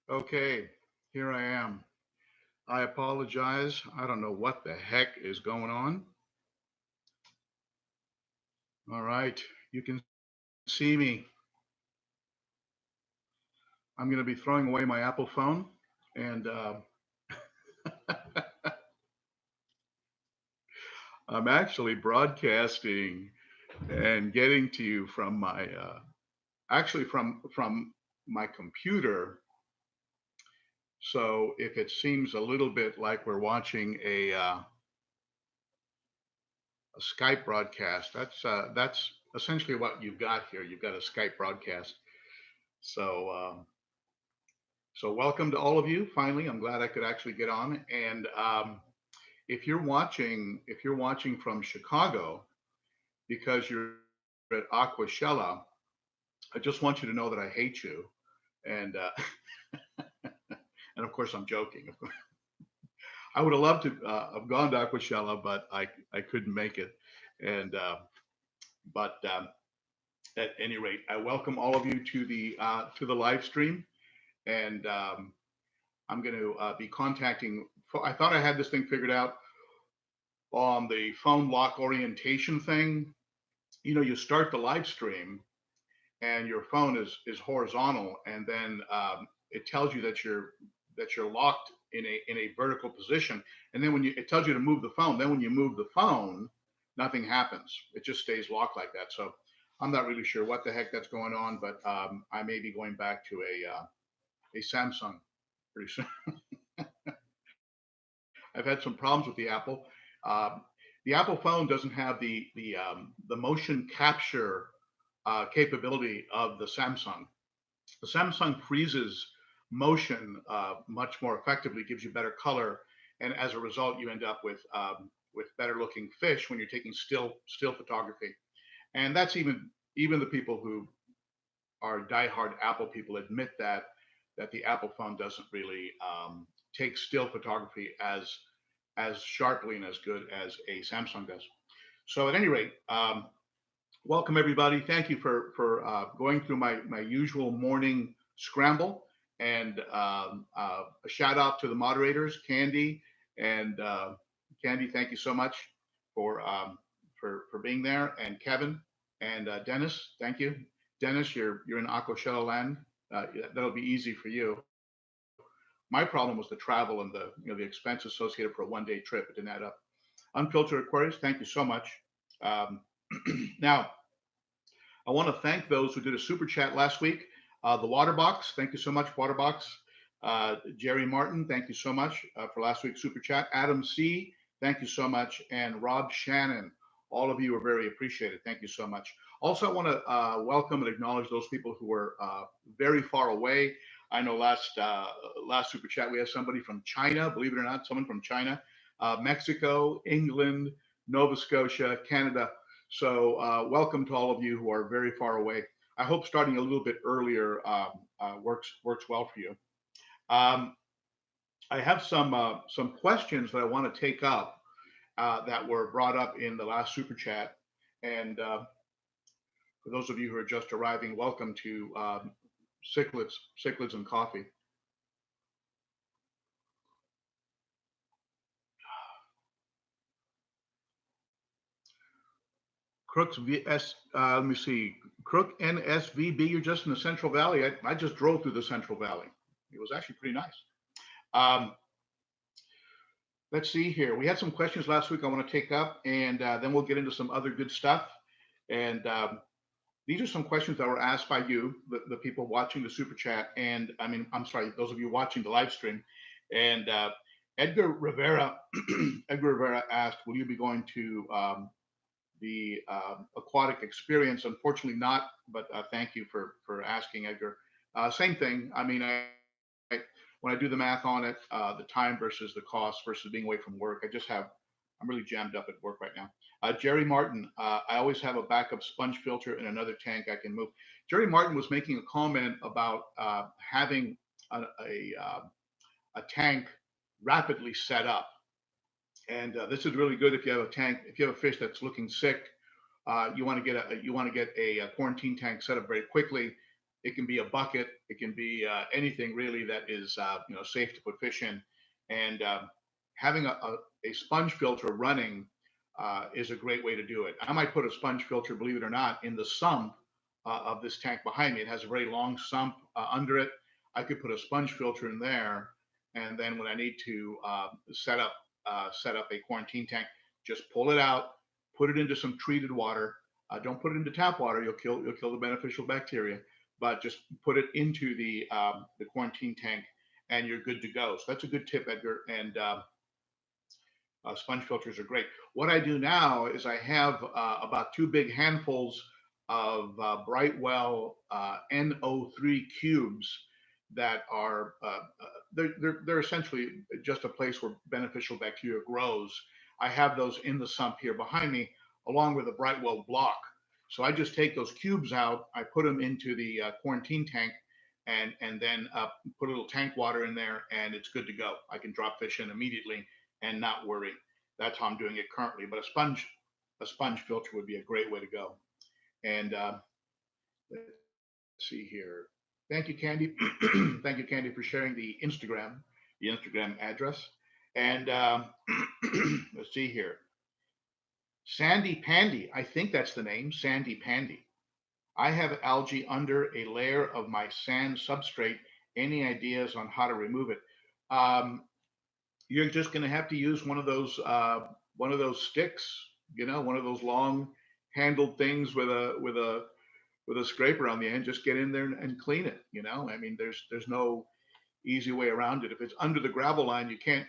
Okay, here I am. I apologize. I don't know what the heck is going on. All right, you can see me. I'm going to be throwing away my Apple phone, and I'm actually broadcasting and getting to you from my actually from my computer. So if it seems a little bit like we're watching a Skype broadcast, that's essentially what you've got here. You've got a Skype broadcast. So so welcome to all of you. Finally, I'm glad I could actually get on. And if you're watching from Chicago because you're at Aquashella, I just want you to know that I hate you. And and of course I'm joking. Of course, I would have loved to have gone to Aquashella, but I couldn't make it. And but at any rate, I welcome all of you to the live stream, and I'm going to be contacting. I thought I had this thing figured out on the phone lock orientation thing. You know, you start the live stream, and your phone is horizontal, and then it tells you that you're locked in a vertical position, and then it tells you to move the phone. Then when you move the phone, nothing happens. It just stays locked like that. So I'm not really sure what the heck that's going on, but I may be going back to a Samsung pretty soon. I've had some problems with the Apple. Um, the Apple phone doesn't have the motion capture capability of the Samsung. The Samsung freezes motion much more effectively, gives you better color, and as a result, you end up with better looking fish when you're taking still photography. And that's even the people who are diehard Apple people admit that the Apple phone doesn't really take still photography as sharply and as good as a Samsung does. So at any rate, welcome everybody. Thank you for going through my usual morning scramble. And a shout out to the moderators, Candi and Candi. Thank you so much for being there, and Kevin and Dennis. Thank you, Dennis. You're in Aquashella land. That'll be easy for you. My problem was the travel and the expense associated for a 1 day trip. It didn't add up. Unfiltered Aquarius, thank you so much. Now, I want to thank those who did a super chat last week. The Waterbox, thank you so much, Waterbox. Jerry Martin, thank you so much for last week's super chat. Adam C, thank you so much. And Rob Shannon, all of you are very appreciated. Thank you so much. Also, I want to welcome and acknowledge those people who were very far away. I know last super chat we had somebody from China, believe it or not, someone from China, Mexico, England, Nova Scotia, Canada. So welcome to all of you who are very far away. I hope starting a little bit earlier works well for you. I have some questions that I want to take up that were brought up in the last super chat. And for those of you who are just arriving, welcome to Cichlids and Coffee. Crooks VS, let me see, Crook NSVB, you're just in the Central Valley. I just drove through the Central Valley. It was actually pretty nice. Let's see here. We had some questions last week I want to take up, and then we'll get into some other good stuff. And these are some questions that were asked by you, the people watching the super chat. And I mean, I'm sorry, those of you watching the live stream. And Edgar Rivera, Edgar Rivera asked, will you be going to the aquatic experience? Unfortunately not, but thank you for asking, Edgar. Same thing. I mean, when I do the math on it, the time versus the cost versus being away from work, I'm really jammed up at work right now. Jerry Martin, I always have a backup sponge filter in another tank I can move. Jerry Martin was making a comment about having a tank rapidly set up. And this is really good if you have a tank, if you have a fish that's looking sick. You want to get a quarantine tank set up very quickly. It can be a bucket. It can be anything really that is safe to put fish in. And having a sponge filter running is a great way to do it. I might put a sponge filter, believe it or not, in the sump of this tank behind me. It has a very long sump under it. I could put a sponge filter in there, and then when I need to set up a quarantine tank, just pull it out, put it into some treated water. Don't put it into tap water; you'll kill the beneficial bacteria. But just put it into the quarantine tank, and you're good to go. So that's a good tip, Edgar. And sponge filters are great. What I do now is I have about 2 big handfuls of Brightwell NO3 cubes that are they're essentially just a place where beneficial bacteria grows. I have those in the sump here behind me, along with a Brightwell block. So I just take those cubes out, I put them into the quarantine tank, and then put a little tank water in there, and it's good to go. I can drop fish in immediately and not worry. That's how I'm doing it currently. But a sponge filter would be a great way to go. And let's see here. Thank you, Candi. Thank you, Candi, for sharing the Instagram address. And let's see here. Sandy Pandy, I think that's the name, Sandy Pandy. I have algae under a layer of my sand substrate. Any ideas on how to remove it? You're just going to have to use one of those sticks, one of those long handled things with a scraper on the end. Just get in there and clean it. I mean, there's no easy way around it. If it's under the gravel line, you can't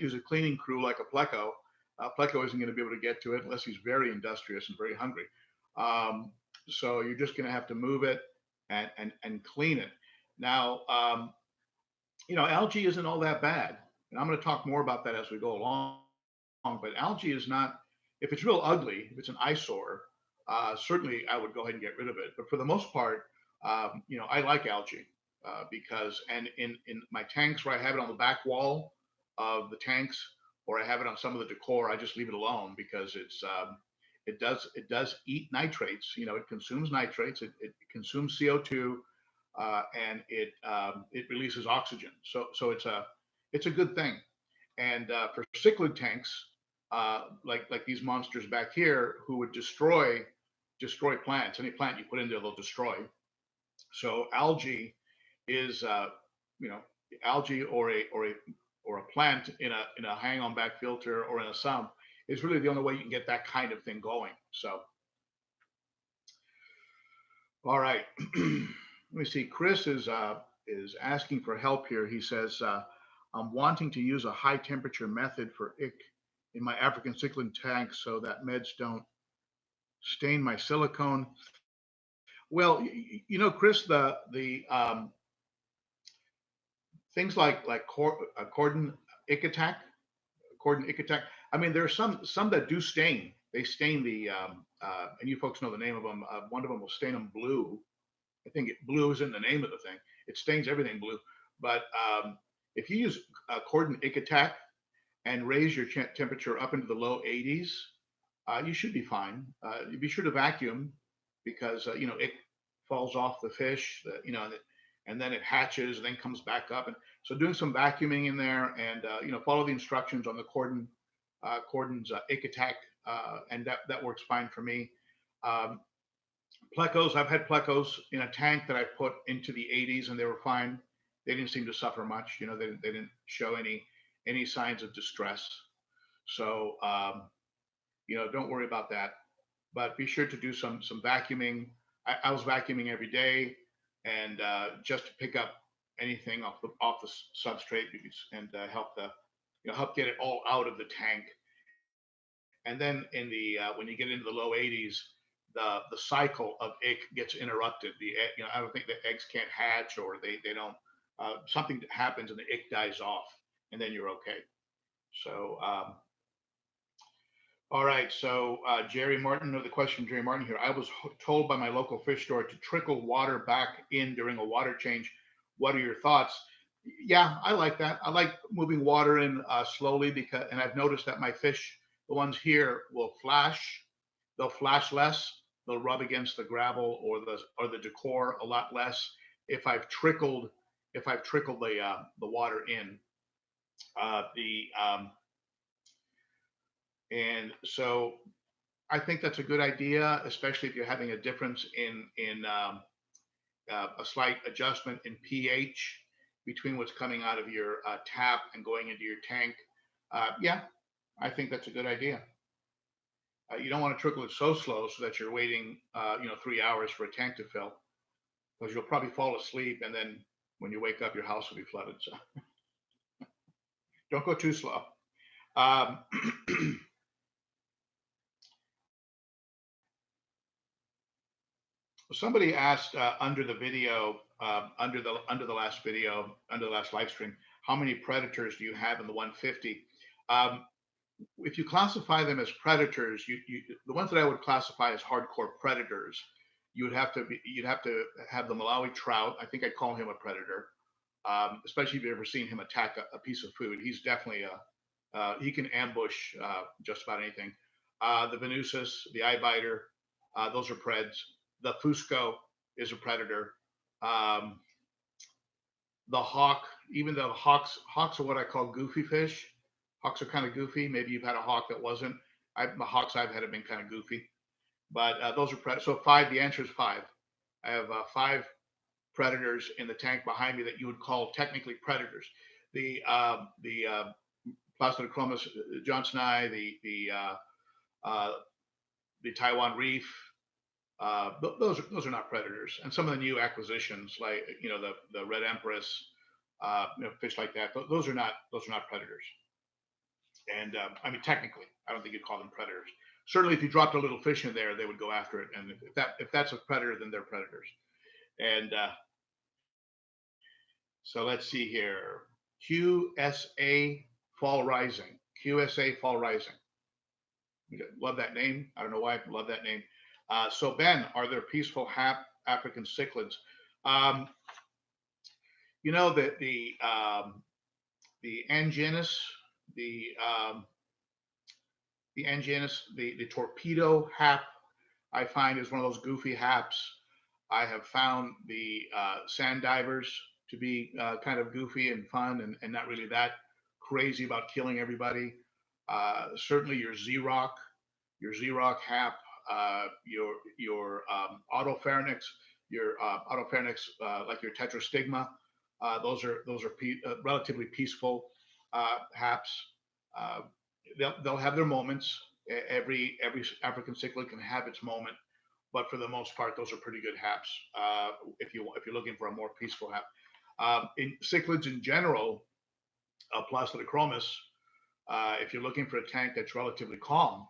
use a cleaning crew like a pleco. Pleco isn't going to be able to get to it unless he's very industrious and very hungry. So you're just going to have to move it and clean it. Now, algae isn't all that bad. And I'm going to talk more about that as we go along. But algae is not, if it's real ugly, if it's an eyesore, certainly I would go ahead and get rid of it. But for the most part, I like algae because, and in my tanks where I have it on the back wall of the tanks, or I have it on some of the decor, I just leave it alone because it does eat nitrates. It consumes nitrates. It consumes CO2, and it releases oxygen. So it's a good thing. And for cichlid tanks, like these monsters back here, who would destroy plants. Any plant you put in there, they'll destroy. So algae is algae or a plant in a hang-on back filter or in a sump is really the only way you can get that kind of thing going. So, all right. Let me see. Chris is asking for help here. He says, I'm wanting to use a high temperature method for ick in my African cichlid tank so that meds don't stain my silicone. Well, Chris, the things like cordon ick attack. I mean, there are some that do stain. They stain the and you folks know the name of them. One of them will stain them blue. I think blue is in the name of the thing. It stains everything blue. But if you use cordon ick attack and raise your temperature up into the low 80s, you should be fine. Be sure to vacuum because it falls off the fish, and then it hatches and then comes back up. And so doing some vacuuming in there and follow the instructions on the cordon's ick attack, and that works fine for me. Plecos, I've had plecos in a tank that I put into the 80s and they were fine. They didn't seem to suffer much. They didn't show any signs of distress. So don't worry about that. But be sure to do some vacuuming. I was vacuuming every day, and just to pick up anything off the substrate and help get it all out of the tank. And then when you get into the low 80s, the cycle of ick gets interrupted. I don't think the eggs can't hatch, or they don't. Something happens and the ick dies off, and then you're okay. So. All right, so Jerry Martin, another question from Jerry Martin here. I was told by my local fish store to trickle water back in during a water change. What are your thoughts? Yeah, I like that. I like moving water in slowly because, and I've noticed that my fish, the ones here, will flash. They'll flash less. They'll rub against the gravel or the decor a lot less if I've trickled the water in. The And so I think that's a good idea, especially if you're having a difference in a slight adjustment in pH between what's coming out of your tap and going into your tank. Yeah, I think that's a good idea. You don't want to trickle it so slow so that you're waiting, 3 hours for a tank to fill, because you'll probably fall asleep, and then when you wake up, your house will be flooded. So don't go too slow. Um, Somebody asked under the video, under the last video, under the last live stream, how many predators do you have in the 150? Um, if you classify them as predators, the ones that I would classify as hardcore predators, you'd have to have the Malawi trout. I think I'd call him a predator, especially if you've ever seen him attack a piece of food. He's definitely he can ambush just about anything. The Venusis, the eye biter, those are preds. The Fusco is a predator. Um, the hawk, even though hawks are what I call goofy fish. Hawks are kind of goofy. Maybe you've had a hawk that wasn't. The hawks I've had have been kind of goofy, but those are predators. So five. The answer is five. I have five predators in the tank behind me that you would call technically predators. The Plastidochromos johnsoni, the Taiwan reef. Those are not predators, and some of the new acquisitions, like the red empress, fish like that. Those are not predators. And I mean, technically, I don't think you'd call them predators. Certainly, if you dropped a little fish in there, they would go after it. And if that's a predator, then they're predators. And so let's see here. QSA Fall Rising. QSA Fall Rising. Love that name. I don't know why I love that name. So Ben, are there peaceful African cichlids? You know that the Anginus, the Anginus, the torpedo hap, I find is one of those goofy haps. I have found the sand divers to be kind of goofy and fun, and not really that crazy about killing everybody. Certainly your Z-Rock hap, your autopharynx, like your tetrastigma. Those are relatively peaceful haps. They'll have their moments. Every African cichlid can have its moment, but for the most part, those are pretty good haps. If you're looking for a more peaceful hap, in cichlids in general, Plastidochromos. If you're looking for a tank that's relatively calm,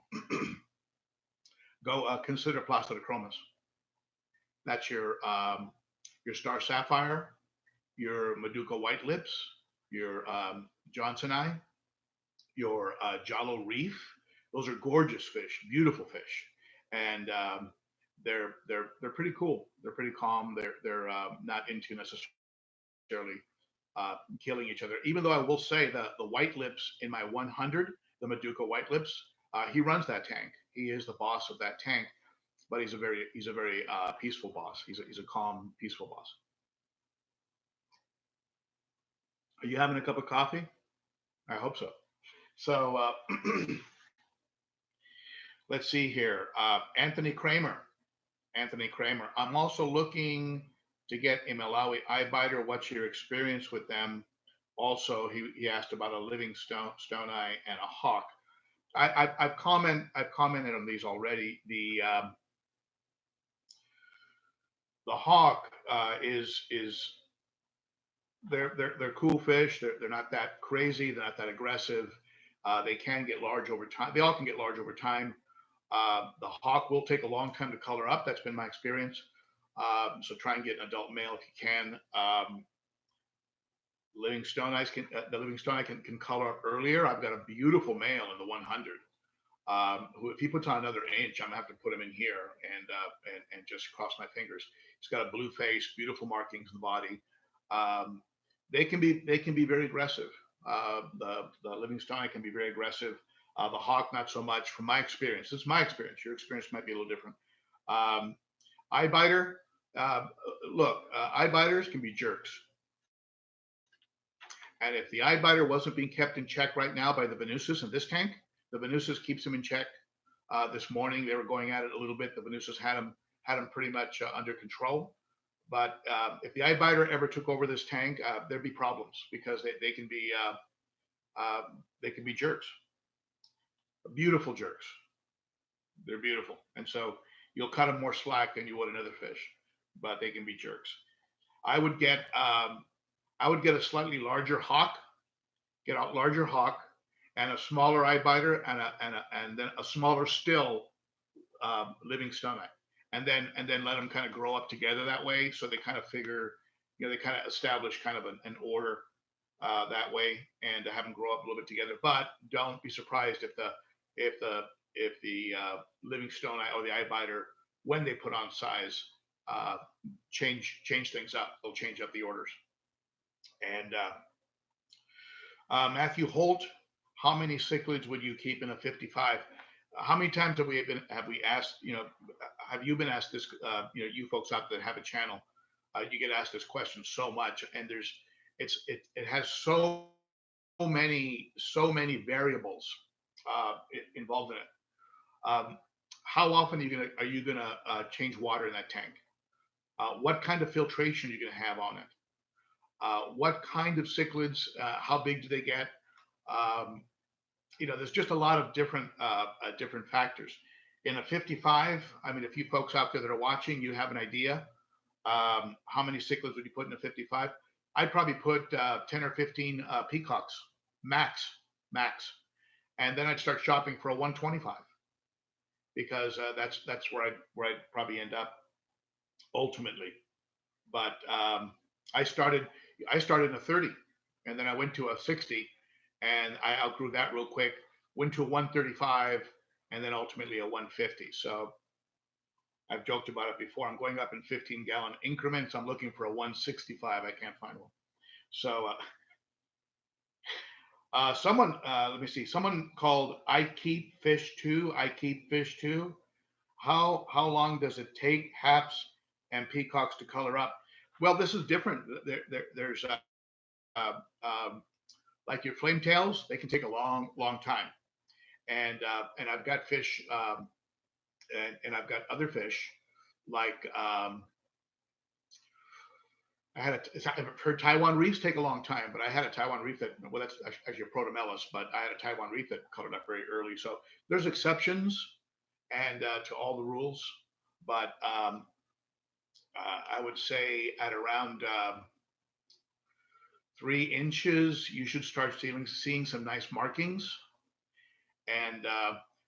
go consider Plastidochromos. That's your star sapphire, your Maduka white lips, your johnsoni, your Jalo reef. Those are gorgeous fish, beautiful fish, and they're pretty cool. They're pretty calm. They're not into necessarily killing each other. Even though I will say that the white lips in my 100, the Maduka white lips, he runs that tank. He is the boss of that tank, but he's a very peaceful boss. He's a calm, peaceful boss. Are you having a cup of coffee? I hope so. So let's see here. Anthony Kramer. I'm also looking to get a Malawi eye biter. What's your experience with them? Also, he asked about a living stone eye and a hawk. I've commented on these already. The hawk is they're cool fish. They're not that crazy. They're not that aggressive. They can get large over time. They all can get large over time. The hawk will take a long time to color up. That's been my experience. So try and get an adult male if you can. The living stone eye can color up earlier. I've got a beautiful male in the 100. Who, if he puts on another inch, I'm gonna have to put him in here and just cross my fingers. He's got a blue face, beautiful markings in the body. they can be very aggressive. The livingstone can be very aggressive. The hawk, not so much, from my experience. This is my experience. Your experience might be a little different. Eye biter. Look, eye biters can be jerks. And if the eye biter wasn't being kept in check right now by the Venusis in this tank, the Venusis keeps him in check. This morning they were going at it a little bit. The Venusis had him pretty much under control. But if the eye biter ever took over this tank, there'd be problems because they can be jerks, beautiful jerks. They're beautiful, and so you'll cut them more slack than you would another fish, but they can be jerks. I would get a slightly larger hawk, and a smaller eye biter, and then a smaller still living stomach, and then let them kind of grow up together that way. So they kind of figure, they kind of establish kind of an order that way, and to have them grow up a little bit together. But don't be surprised if the living stone or the eye biter, when they put on size, change things up. They'll change up the orders. And Matthew Holt, how many cichlids would you keep in a 55? How many times have we asked, have you been asked this, you folks out that have a channel, you get asked this question so much, and it has so many variables involved in it. How often are you gonna change water in that tank? What kind of filtration are you gonna have on it? What kind of cichlids? How big do they get? There's just a lot of different factors. In a 55, I mean, if you folks out there that are watching, you have an idea, how many cichlids would you put in a 55? I'd probably put 10 or 15 peacocks, max. And then I'd start shopping for a 125, because that's where I'd probably end up ultimately. But I started in a 30, and then I went to a 60, and I outgrew that real quick. Went to a 135, and then ultimately a 150. So I've joked about it before. I'm going up in 15-gallon increments. I'm looking for a 165. I can't find one. So someone, let me see. Someone called I Keep Fish 2. I Keep Fish 2. How long does it take haps and peacocks to color up? Well, this is different. There's like your flame tails, they can take a long time. And I've got fish, and I've got other fish like I've heard Taiwan reefs take a long time, but I had a Taiwan reef that, well, that's actually a Protomelus, but I had a Taiwan reef that colored up very early. So there's exceptions and to all the rules, but I would say at around 3 inches, you should start seeing some nice markings. And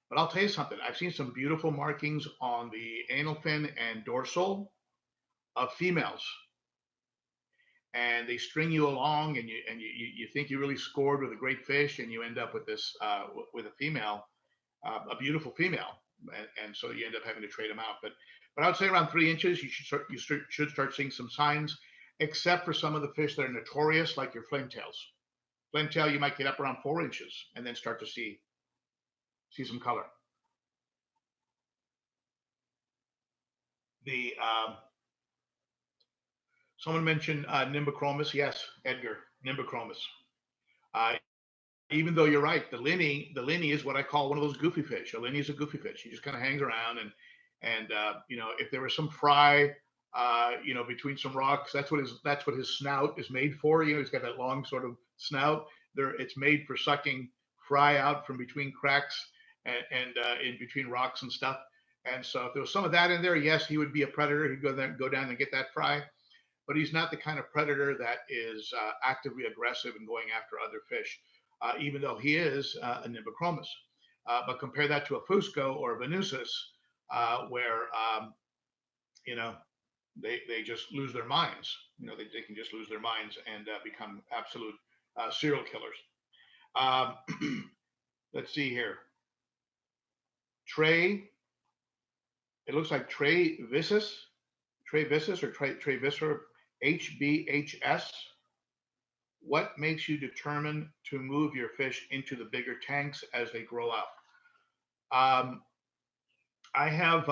but I'll tell you something. I've seen some beautiful markings on the anal fin and dorsal of females, and they string you along, and you think you really scored with a great fish, and you end up with this with a female, a beautiful female, and so you end up having to trade them out. But I would say around 3 inches, you should start seeing some signs, except for some of the fish that are notorious, like your flame tails. Flame tail, you might get up around 4 inches and then start to see some color. The someone mentioned Nimbochromis. Yes, Edgar, Nimbochromis. Even though you're right, the linny is what I call one of those goofy fish. A linny is a goofy fish. He just kind of hangs around, and if there was some fry, between some rocks, that's what his snout is made for. He's got that long sort of snout. It's made for sucking fry out from between cracks and in between rocks and stuff. And so if there was some of that in there, yes, he would be a predator. He'd go down and get that fry. But he's not the kind of predator that is actively aggressive and going after other fish, even though he is a Nimbochromis. But compare that to a Fusco or a Venusis, where they just lose their minds. They can just lose their minds and become absolute serial killers. Let's see here. Trey, it looks like Trey Visser, HBHS. What makes you determine to move your fish into the bigger tanks as they grow up? Um, I have,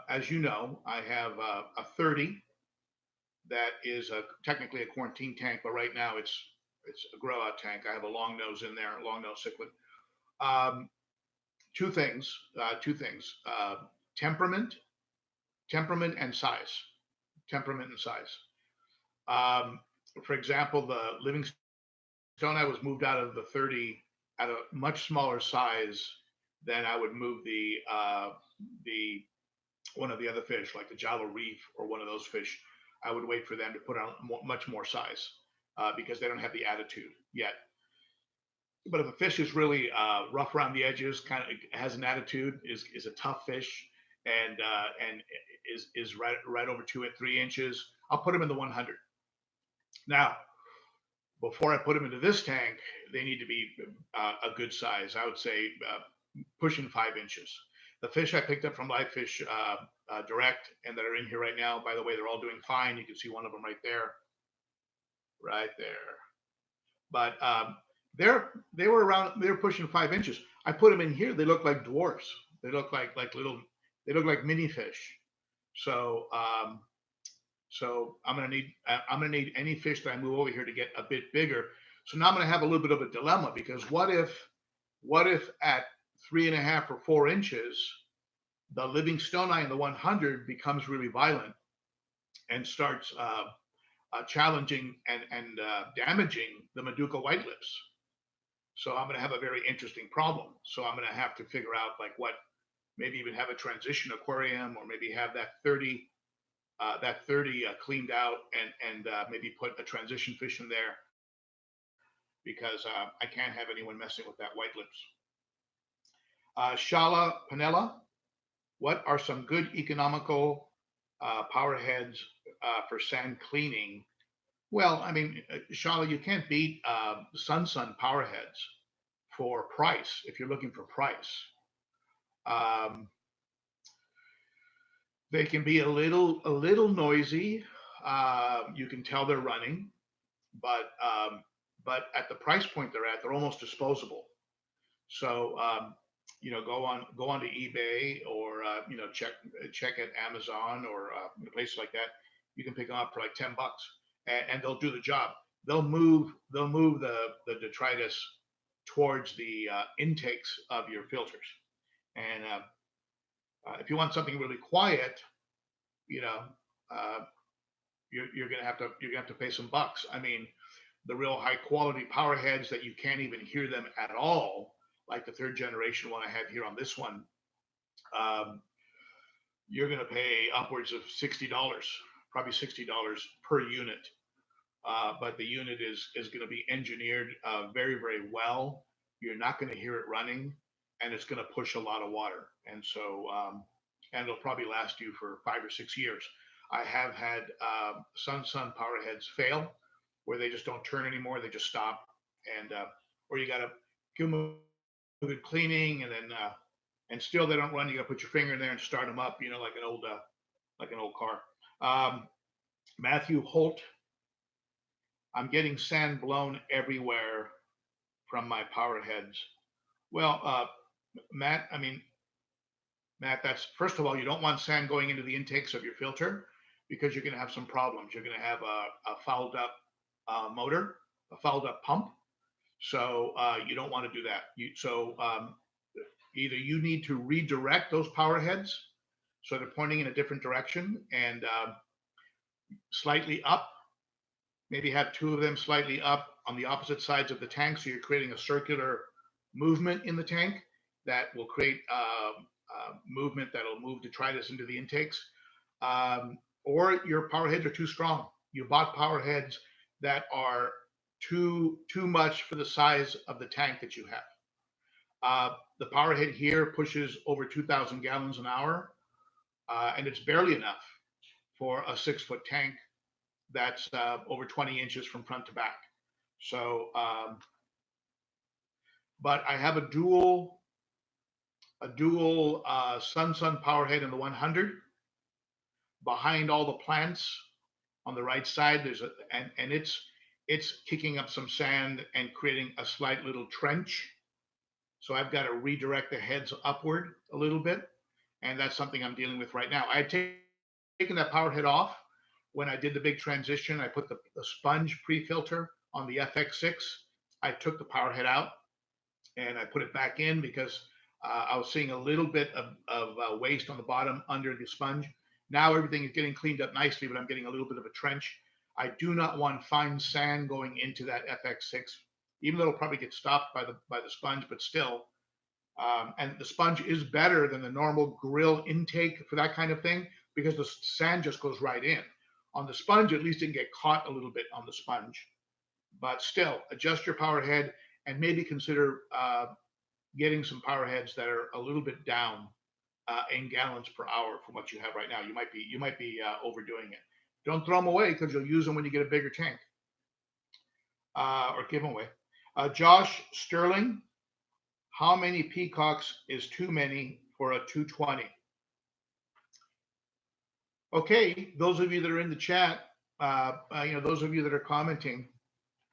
as you know, I have a 30 that is technically a quarantine tank, but right now it's a grow out tank. I have a long nose in there, long nose cichlid. Um, two things: temperament, temperament and size, temperament and size. Um, for example, the Livingstone I was moved out of the 30 at a much smaller size than I would move the one of the other fish, like the Java reef or one of those fish. I would wait for them to put on much more size because they don't have the attitude yet. But if a fish is really rough around the edges, kind of has an attitude, is a tough fish, and is right over 2 and 3 inches, I'll put them in the 100. Now, before I put them into this tank, they need to be a good size. I would say pushing 5 inches. The fish I picked up from Live Fish Direct and that are in here right now, by the way, they're all doing fine. You can see one of them right there, right there. But they were pushing 5 inches. I put them in here. They look like dwarfs. They look like they look like mini fish. So so I'm gonna need any fish that I move over here to get a bit bigger. So now I'm gonna have a little bit of a dilemma because what if at 3.5 or 4 inches, the Livingstone in the 100 becomes really violent and starts challenging and damaging the Maduka white lips. So I'm going to have a very interesting problem. So I'm going to have to figure out like what, maybe even have a transition aquarium, or maybe have that 30 cleaned out and maybe put a transition fish in there because I can't have anyone messing with that white lips. Shala Panella, what are some good economical power heads for sand cleaning? Well, I mean, Shala, you can't beat Sun power heads for price if you're looking for price. They can be a little noisy. You can tell they're running, but at the price point they're at, they're almost disposable. So go onto eBay or check at Amazon or places like that. You can pick them up for like $10, and they'll do the job. They'll move the detritus towards the intakes of your filters. And if you want something really quiet, you're gonna have to pay some bucks. I mean, the real high quality power heads that you can't even hear them at all, like the 3rd generation one I have here on this one, you're going to pay upwards of $60, probably $60 per unit. But the unit is going to be engineered very, very well. You're not going to hear it running, and it's going to push a lot of water. And so, and it'll probably last you for 5 or 6 years. I have had Sun power heads fail, where they just don't turn anymore. They just stop, and or you got to give them a good cleaning, and then and still they don't run. You got to put your finger in there and start them up, like an old car. Matthew Holt, I'm getting sand blown everywhere from my power heads. Well, Matt, that's, first of all, you don't want sand going into the intakes of your filter because you're going to have some problems. You're going to have a fouled up motor, a fouled up pump. So you don't want to do that. Either you need to redirect those power heads so they're pointing in a different direction and slightly up, maybe have 2 of them slightly up on the opposite sides of the tank, so you're creating a circular movement in the tank that will create movement that'll move detritus into the intakes. Or your power heads are too strong. You bought power heads that are too much for the size of the tank that you have. The power head here pushes over 2,000 gallons an hour, and it's barely enough for a 6-foot tank that's over 20 inches from front to back. So, but I have a dual Sun power head in the 100. Behind all the plants on the right side, there's and it's kicking up some sand and creating a slight little trench. So I've got to redirect the heads upward a little bit. And that's something I'm dealing with right now. I had taken that Powerhead off when I did the big transition. I put the sponge pre-filter on the FX6. I took the Powerhead out and I put it back in because I was seeing a little bit of waste on the bottom under the sponge. Now everything is getting cleaned up nicely, but I'm getting a little bit of a trench. I do not want fine sand going into that FX6, even though it'll probably get stopped by the sponge, but still. And the sponge is better than the normal grill intake for that kind of thing because the sand just goes right in. On the sponge, at least it can get caught a little bit on the sponge. But still, adjust your power head and maybe consider getting some power heads that are a little bit down in gallons per hour from what you have right now. You might be overdoing it. Don't throw them away because you'll use them when you get a bigger tank or give them away. Josh Sterling, how many peacocks is too many for a 220? Okay, those of you that are in the chat, those of you that are commenting,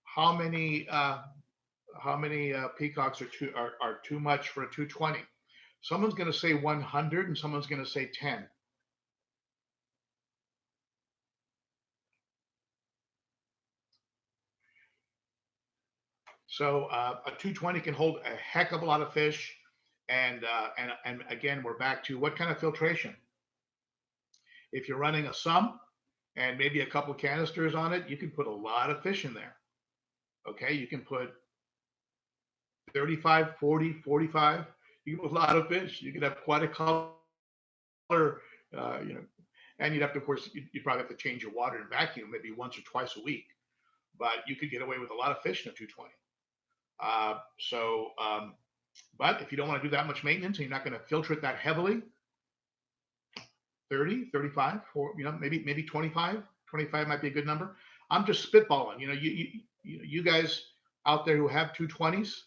how many peacocks are too much for a 220? Someone's going to say 100 and someone's going to say 10. So a 220 can hold a heck of a lot of fish. And again, we're back to what kind of filtration. If you're running a sump and maybe a couple canisters on it, you can put a lot of fish in there. Okay, you can put 35, 40, 45. You can put a lot of fish. You can have quite a color, and you'd have to, of course, you'd probably have to change your water and vacuum maybe once or twice a week. But you could get away with a lot of fish in a 220. But if you don't want to do that much maintenance and you're not going to filter it that heavily, 30, 35, or maybe 25. 25 might be a good number. I'm just spitballing. You guys out there who have 220s,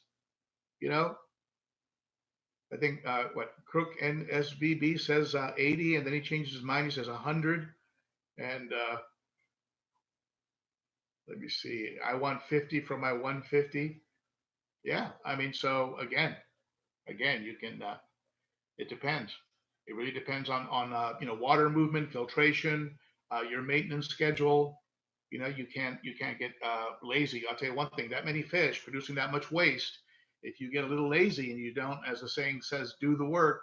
I think Crook NSVB says 80, and then he changes his mind. He says 100, and let me see. I want 50 from my 150. Yeah, I mean, so again, you can. It depends. It really depends on water movement, filtration, your maintenance schedule. You can't get lazy. I'll tell you one thing: that many fish producing that much waste. If you get a little lazy and you don't, as the saying says, do the work,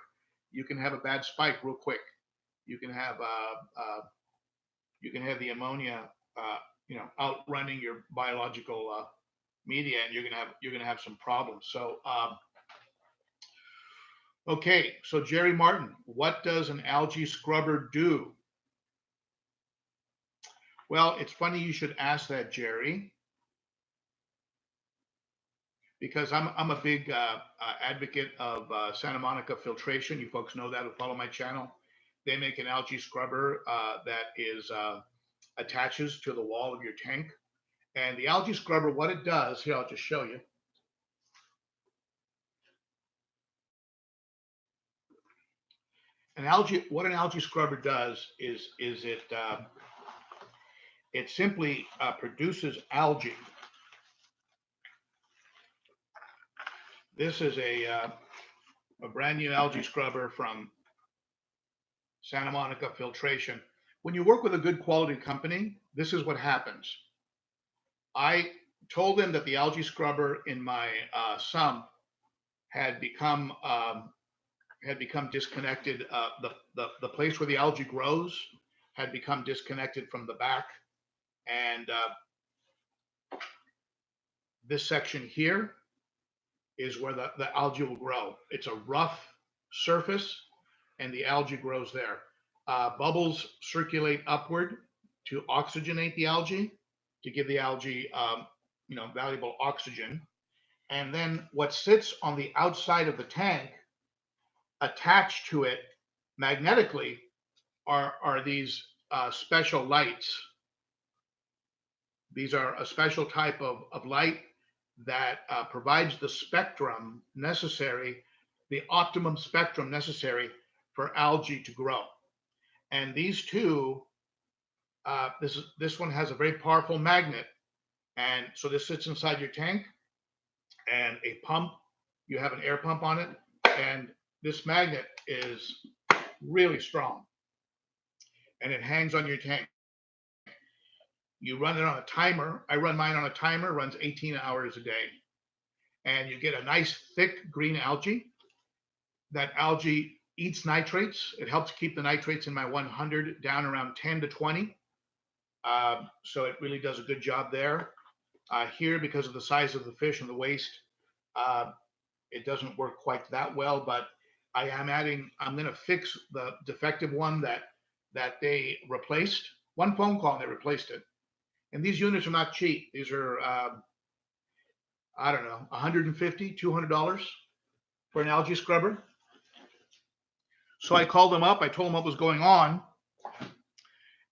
you can have a bad spike real quick. You can have the ammonia, outrunning your biological media, and you're gonna have some problems. So. Okay, so Jerry Martin, what does an algae scrubber do? Well, it's funny you should ask that, Jerry, because I'm a big advocate of Santa Monica filtration. You folks know that who follow my channel. They make an algae scrubber that is attaches to the wall of your tank. And the algae scrubber, what it does, here, I'll just show you. What an algae scrubber does is it simply produces algae. This is a brand new algae scrubber from Santa Monica Filtration. When you work with a good quality company, this is what happens. I told them that the algae scrubber in my sump had become disconnected. The place where the algae grows had become disconnected from the back, and this section here is where the algae will grow. It's a rough surface, and the algae grows there. Bubbles circulate upward to oxygenate the algae, to give the algae valuable oxygen. And then what sits on the outside of the tank, attached to it magnetically, are these special lights. These are a special type of light that provides the spectrum necessary, the optimum spectrum necessary for algae to grow. And these two, this one has a very powerful magnet, And so this sits inside your tank, and a pump, you have an air pump on it, and this magnet is really strong, and it hangs on your tank. You run it on a timer. I run mine on a timer, runs 18 hours a day. And you get a nice thick green algae. That algae eats nitrates. It helps keep the nitrates in my 100 down around 10 to 20. So it really does a good job there. Here, because of the size of the fish and the waste, it doesn't work quite that well, but I'm going to fix the defective one that they replaced. One phone call and they replaced it. And these units are not cheap. These are, I don't know, $150, $200 for an algae scrubber. So I called them up. I told them what was going on.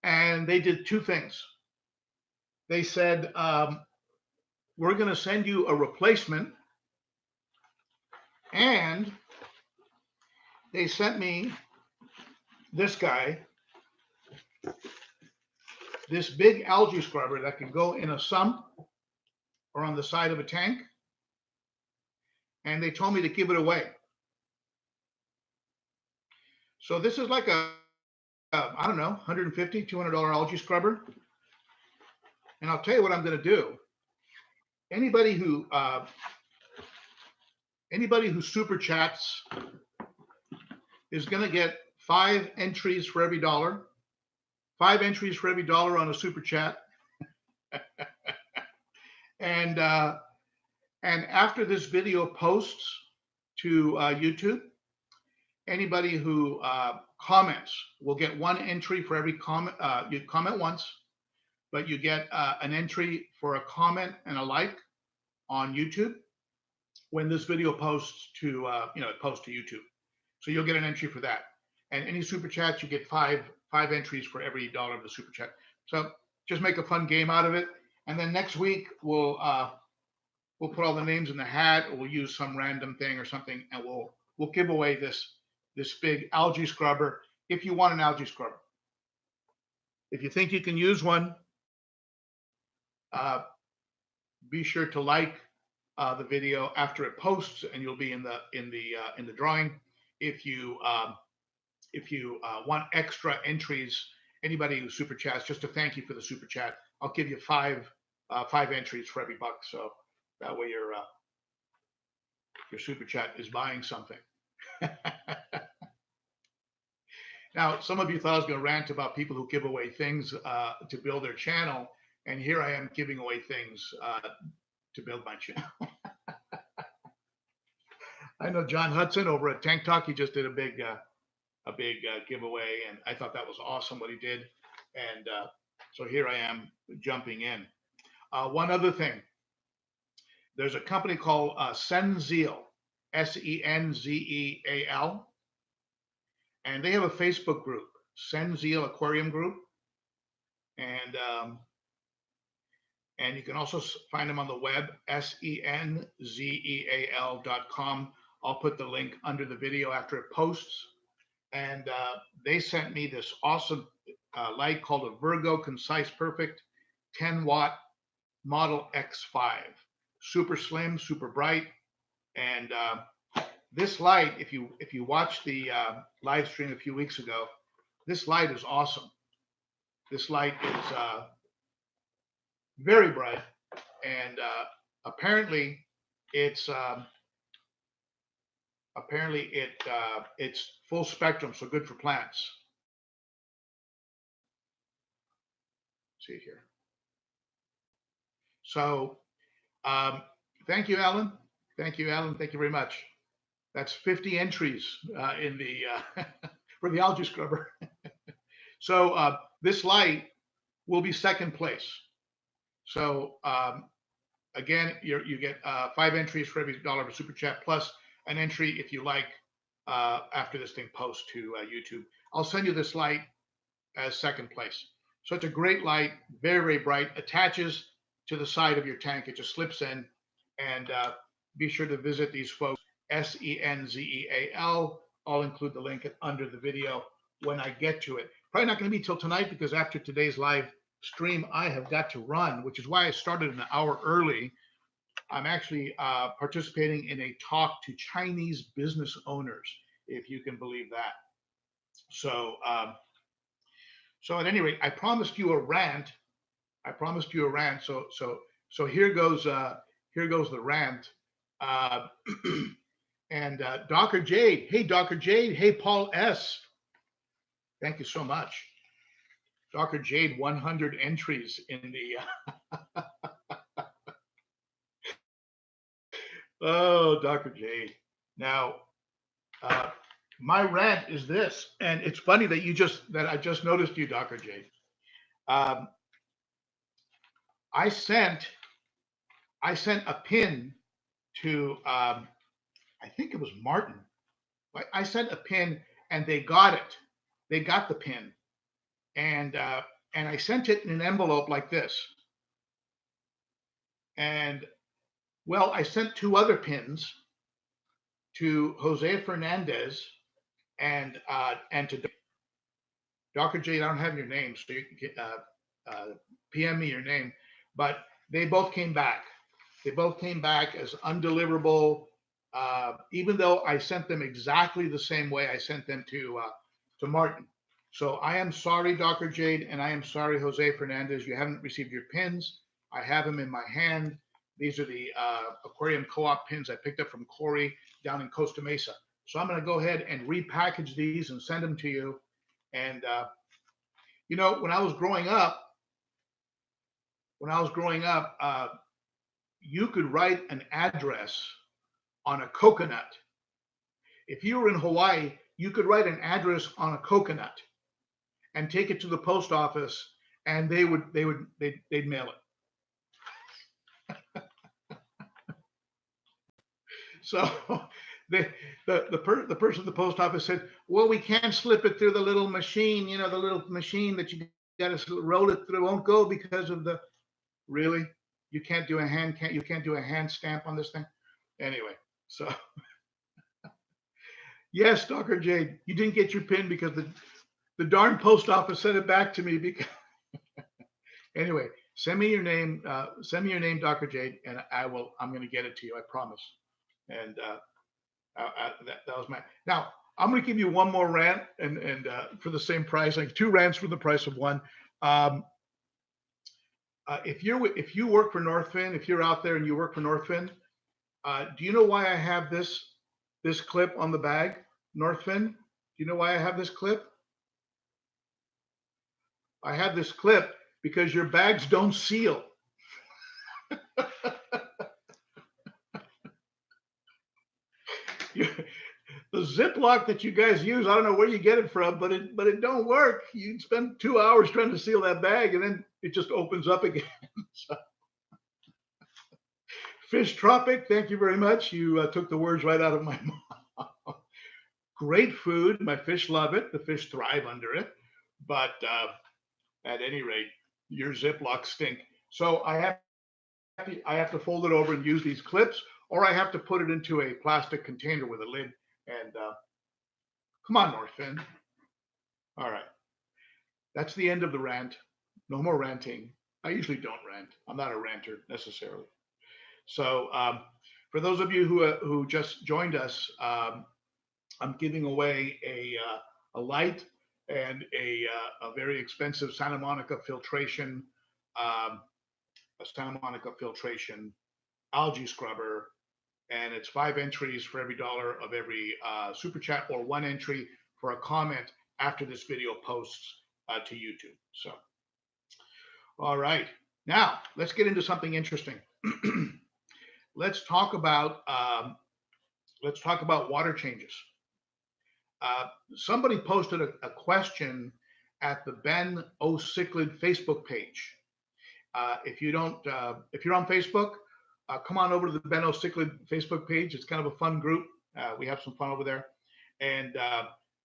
And they did two things. They said, we're going to send you a replacement. And they sent me this guy, this big algae scrubber that can go in a sump or on the side of a tank. And they told me to give it away. So this is like I don't know, $150, $200 algae scrubber. And I'll tell you what I'm going to do. Anybody who super chats is going to get 5 entries for every dollar. 5 entries for every dollar on a super chat. And after this video posts to YouTube, anybody who comments will get 1 entry for every comment. You comment once, but you get an entry for a comment and a like on YouTube when this video posts to it posts to YouTube. So you'll get an entry for that. And any super chats, you get 5 entries for every dollar of the super chat. So just make a fun game out of it. And then next week we'll put all the names in the hat, or we'll use some random thing or something, and we'll give away this big algae scrubber if you want an algae scrubber. If you think you can use one, be sure to like the video after it posts, and you'll be in the drawing. If you want extra entries, anybody who super chats, just to thank you for the super chat, I'll give you 5 entries for every buck. So that way your super chat is buying something. Now, some of you thought I was going to rant about people who give away things to build their channel, and here I am giving away things to build my channel. I know John Hudson over at Tank Talk, he just did a big giveaway, and I thought that was awesome what he did. And so here I am jumping in. One other thing, there's a company called Senzeal, Senzeal, and they have a Facebook group, Senzeal Aquarium Group, and you can also find them on the web, senzeal.com. I'll put the link under the video after it posts. And they sent me this awesome light called a Virgo Concise Perfect 10-watt Model X5. Super slim, super bright. And this light, if you watched the live stream a few weeks ago, this light is awesome. This light is very bright, and apparently it's full spectrum, so good for plants. Let's see here. So thank you, Alan. Thank you, Alan. Thank you very much. That's 50 entries in the for the algae scrubber. So this light will be second place. So again, you get 5 entries for every dollar of a super chat, plus an entry if you like after this thing posts to YouTube. I'll send you this light as second place. So it's a great light, very, very bright, attaches to the side of your tank. It just slips in, and be sure to visit these folks, Senzeal. I'll include the link under the video when I get to it. Probably not going to be till tonight, because after today's live stream I have got to run, which is why I started an hour early. I'm actually participating in a talk to Chinese business owners, if you can believe that. So, so at any rate, I promised you a rant. I promised you a rant. So here goes the rant. Uh, and Dr. Jade, hey Dr. Jade, hey Paul S. Thank you so much. Dr. Jade, 100 entries in the. Oh, Dr. Jade. Now, my rant is this, and it's funny that I just noticed you, Dr. Jade. I sent a pin to I think it was Martin. I sent a pin, and they got it. They got the pin, and I sent it in an envelope like this. And well, I sent 2 other pins to Jose Fernandez and to Dr. Jade. I don't have your name, so you can PM me your name. But they both came back. They both came back as undeliverable, even though I sent them exactly the same way I sent them to Martin. So I am sorry, Dr. Jade, and I am sorry, Jose Fernandez. You haven't received your pins. I have them in my hand. These are the aquarium co-op pins I picked up from Corey down in Costa Mesa. So I'm going to go ahead and repackage these and send them to you. And you know, when I was growing up, you could write an address on a coconut. If you were in Hawaii, you could write an address on a coconut and take it to the post office, and they'd mail it. So the person at the post office said, well, we can't slip it through the little machine, you know, the little machine that you got to roll it through, won't go because of the, really? You can't do a hand stamp on this thing? Anyway, so yes, Dr. Jade, you didn't get your pin because the darn post office sent it back to me because anyway, send me your name, Dr. Jade, and I'm going to get it to you. I promise. And that was my, now I'm going to give you one more rant and for the same price, like 2 rants for the price of one. If you work for Northfin, if you're out there and you work for Northfin, do you know why I have this clip on the bag? Northfin, do you know why I have this clip? I have this clip because your bags don't seal. The Ziploc that you guys use, I don't know where you get it from, but it don't work. You spend 2 hours trying to seal that bag, and then it just opens up again. So. Fish Tropic, thank you very much. You took the words right out of my mouth. Great food. My fish love it. The fish thrive under it. But at any rate, your Ziplocs stink. So I have to fold it over and use these clips, or I have to put it into a plastic container with a lid. And come on, Northfin. All right. That's the end of the rant. No more ranting. I usually don't rant. I'm not a ranter necessarily. So for those of you who just joined us, I'm giving away a light and a very expensive Santa Monica filtration, algae scrubber, and it's 5 entries for every $1 of every super chat, or 1 entry for a comment after this video posts to YouTube. So, all right, now let's get into something interesting. Let's talk about water changes. Somebody posted a question at the Ben.O.CICHLID Facebook page. If you're on Facebook, come on over to the Ben.O.CICHLID Facebook page. It's kind of a fun group. We have some fun over there. And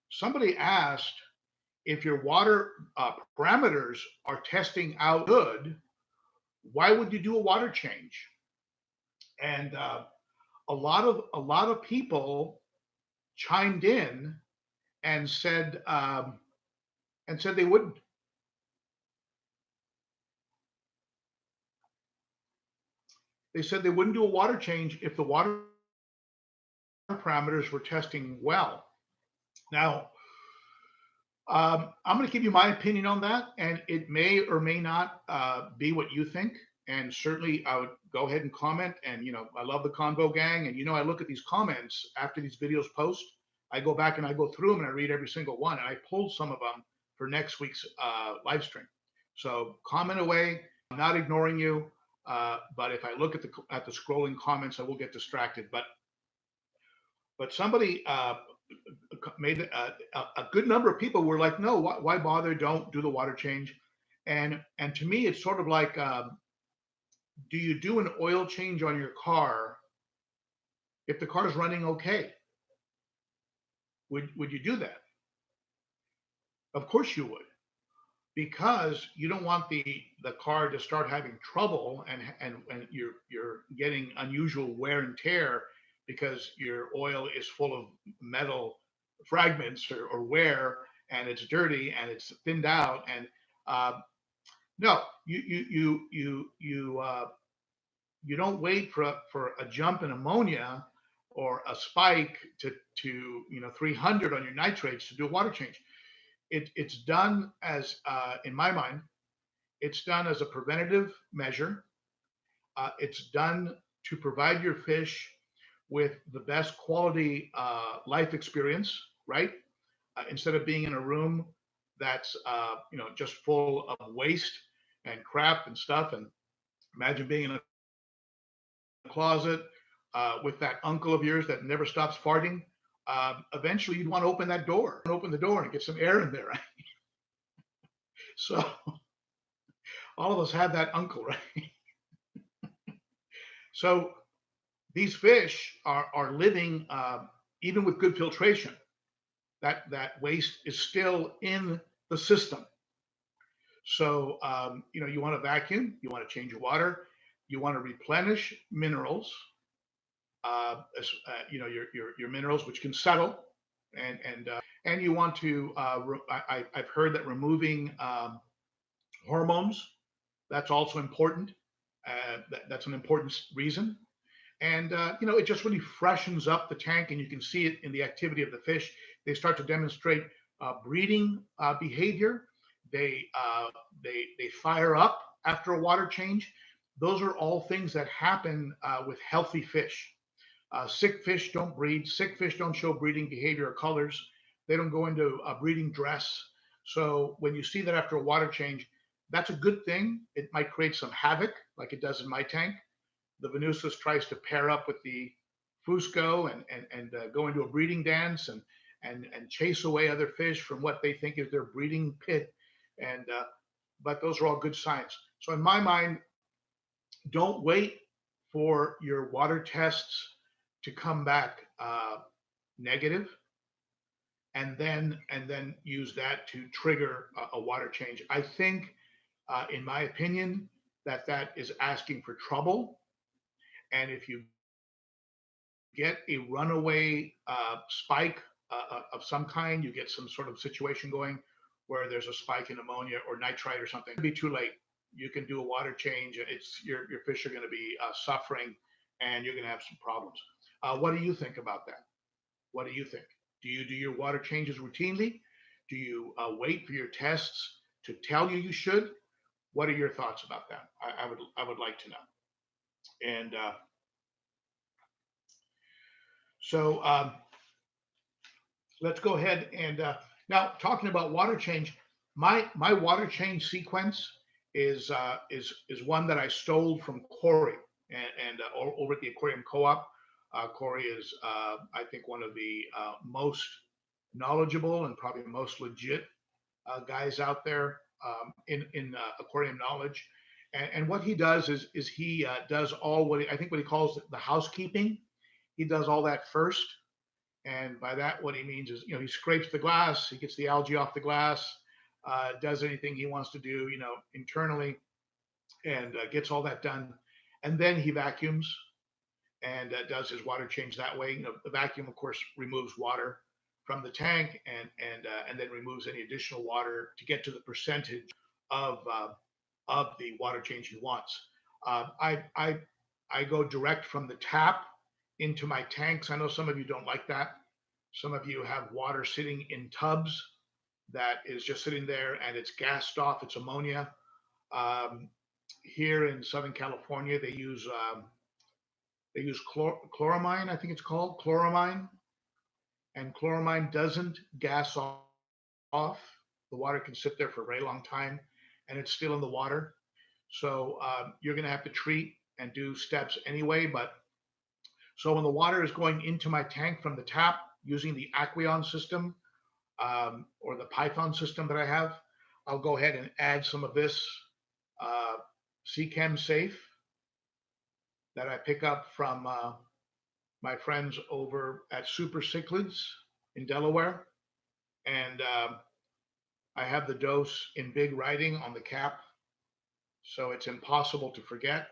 somebody asked, if your water parameters are testing out good, why would you do a water change? And a lot of people chimed in and said they wouldn't. They said they wouldn't do a water change if the water parameters were testing well. Now, I'm going to give you my opinion on that, and it may or may not be what you think. And certainly, I would go ahead and comment. And I love the Convo gang, and I look at these comments after these videos post. I go back and I go through them and I read every single one, and I pulled some of them for next week's live stream. So comment away. I'm not ignoring you, but if I look at the scrolling comments, I will get distracted. But somebody made a good number of people were like, no, why bother? Don't do the water change. And to me, it's sort of like, do you do an oil change on your car if the car is running okay? Would you do that? Of course you would, because you don't want the car to start having trouble and you're getting unusual wear and tear because your oil is full of metal fragments or wear, and it's dirty and it's thinned out. And no, you don't wait for a jump in ammonia or a spike to 300 on your nitrates to do a water change. It's done as, in my mind, it's done as a preventative measure. It's done to provide your fish with the best quality life experience, right? Instead of being in a room that's just full of waste and crap and stuff. And imagine being in a closet with that uncle of yours that never stops farting. Eventually you'd want to open the door and get some air in there, right? So all of us have that uncle, right? So these fish are living, even with good filtration, that waste is still in the system. So you want to vacuum, you want to change your water, you want to replenish minerals, your minerals which can settle, and you want to. I've heard that removing hormones, that's also important. That's an important reason. And it just really freshens up the tank, and you can see it in the activity of the fish. They start to demonstrate breeding behavior. They fire up after a water change. Those are all things that happen with healthy fish. Sick fish don't breed. Sick fish don't show breeding behavior or colors. They don't go into a breeding dress. So when you see that after a water change, that's a good thing. It might create some havoc, like it does in my tank. The Venusus tries to pair up with the Fusco and go into a breeding dance and chase away other fish from what they think is their breeding pit. And but those are all good signs. So in my mind, don't wait for your water tests to come back negative, and then use that to trigger a water change. I think, in my opinion, that is asking for trouble. And if you get a runaway spike of some kind, you get some sort of situation going where there's a spike in ammonia or nitrite or something, it'll be too late. You can do a water change, and your fish are going to be suffering, and you're going to have some problems. What do you think about that? What do you think? Do you do your water changes routinely? Do you wait for your tests to tell you should? What are your thoughts about that? I would like to know. And so let's go ahead and now talking about water change. My water change sequence is one that I stole from Corey and over at the Aquarium Co-op. Corey is, I think, one of the most knowledgeable and probably most legit guys out there in aquarium knowledge. And what he does is he does all what he calls the housekeeping. He does all that first. And by that, what he means is, he scrapes the glass, he gets the algae off the glass, does anything he wants to do, internally, and gets all that done. And then he vacuums and does his water change that way. The vacuum, of course, removes water from the tank and then removes any additional water to get to the percentage of the water change he wants. I go direct from the tap into my tanks. I know some of you don't like that. Some of you have water sitting in tubs that is just sitting there and it's gassed off. It's ammonia. Here in Southern California, they use chloramine. I think it's called chloramine, and chloramine doesn't gas off. The water can sit there for a very long time, and it's still in the water. So you're going to have to treat and do steps anyway. But so when the water is going into my tank from the tap using the Aqueon system or the Python system that I have, I'll go ahead and add some of this C-Chem Safe that I pick up from my friends over at Super Cichlids in Delaware. And I have the dose in big writing on the cap, so it's impossible to forget.